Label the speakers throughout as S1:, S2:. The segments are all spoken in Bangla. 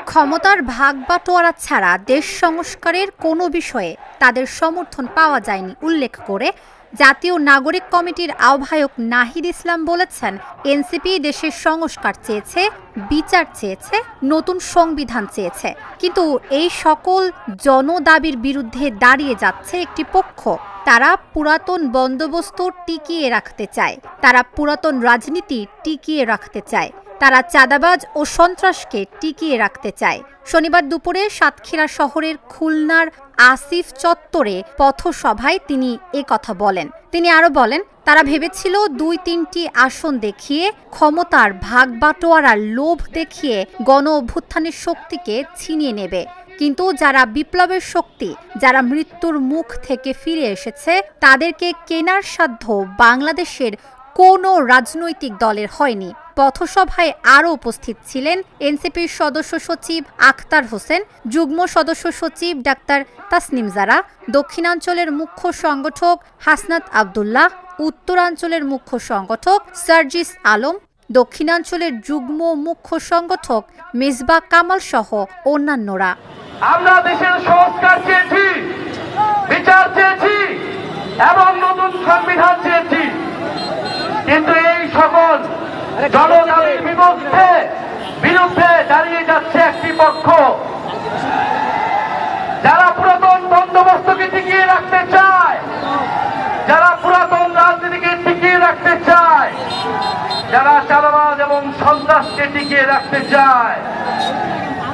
S1: ক্ষমতার ভাগবাটোয়ারা ছাড়া দেশ সংস্কারের কোনো বিষয়ে তাদের সমর্থন পাওয়া যায়নি উল্লেখ করে জাতীয় নাগরিক কমিটির আহ্বায়ক নাহিদ ইসলাম বলেছেন, এনসিপি দেশের সংস্কার চেয়েছে, বিচার চেয়েছে, নতুন সংবিধান চেয়েছে, কিন্তু এই সকল জনদাবির বিরুদ্ধে দাঁড়িয়ে যাচ্ছে একটি পক্ষ। তারা পুরাতন বন্দোবস্ত টিকিয়ে রাখতে চায়, তারা পুরাতন রাজনীতি টিকিয়ে রাখতে চায়, তারা চাঁদাবাজ ও সন্ত্রাসকে টিকিয়ে রাখতে চায়। শনিবার দুপুরে সাতক্ষীরা শহরের খুলনার আসিফ চত্বরে পথসভায় তিনি কথা বলেন। তিনি আরো বলেন, তারা ভেবেছিল ২-৩টি আসন দেখিয়ে, ক্ষমতার ভাগবাটোয়ারার লোভ দেখিয়ে গণ অভ্যুত্থানের শক্তিকে ছিনিয়ে নেবে, কিন্তু যারা বিপ্লবের শক্তি, যারা মৃত্যুর মুখ থেকে ফিরে এসেছে, তাদেরকে কেনার সাধ্য বাংলাদেশের কোনো রাজনৈতিক দলের হয়নি। পথসভায় আরও উপস্থিত ছিলেন এনসিপির সদস্য সচিব আখতার হোসেন, যুগ্ম সদস্য সচিব ডাক্তার তাসনিম জারা, দক্ষিণাঞ্চলের মুখ্য সংগঠক হাসনাত আবদুল্লাহ, উত্তরাঞ্চলের মুখ্য সংগঠক সার্জিস আলম, দক্ষিণাঞ্চলের যুগ্ম মুখ্য সংগঠক মিসবাহ কামাল সহ অন্যান্যরা।
S2: আমরা দেশের সংস্কার চেয়েছি, বিচার চেয়েছি এবং নতুন সংবিধান চেয়েছি, কিন্তু এই সকল জনদাবির বিরুদ্ধে দাঁড়িয়ে যাচ্ছে একটি পক্ষ, যারা পুরাতন বন্দোবস্তকে টিকিয়ে রাখতে চায়, যারা পুরাতন রাজনীতিকে টিকিয়ে রাখতে চায়, যারা চাঁদাবাজ এবং সন্ত্রাসকে টিকিয়ে রাখতে চায়।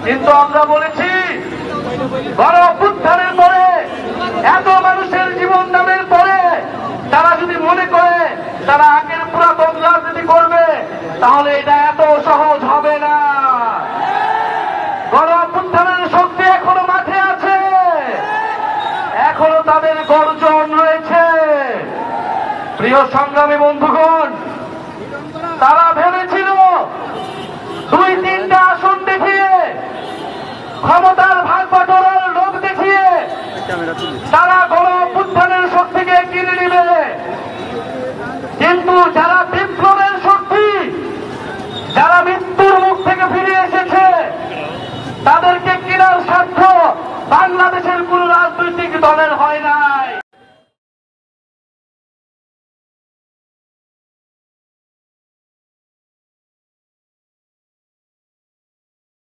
S2: কিন্তু আমরা বলেছি, গণ অভ্যুত্থানের পরে, এত মানুষের জীবন দানের পরে তারা যদি মনে করে তারা আগের পুরাতন রাজনীতি করবে, তাহলে এটা এত সহজ হবে না। গণ অভ্যুত্থানের শক্তি এখনো মাঠে আছে, এখনো তাদের গর্জন রয়েছে। প্রিয় সংগ্রামী বন্ধুগণ, তারা ভেবেছিল ২-৩টা আসন দেখিয়ে, ক্ষমতার ভাগবাটোয়ারার লোভ দেখিয়ে তারা গণ অভ্যুত্থানের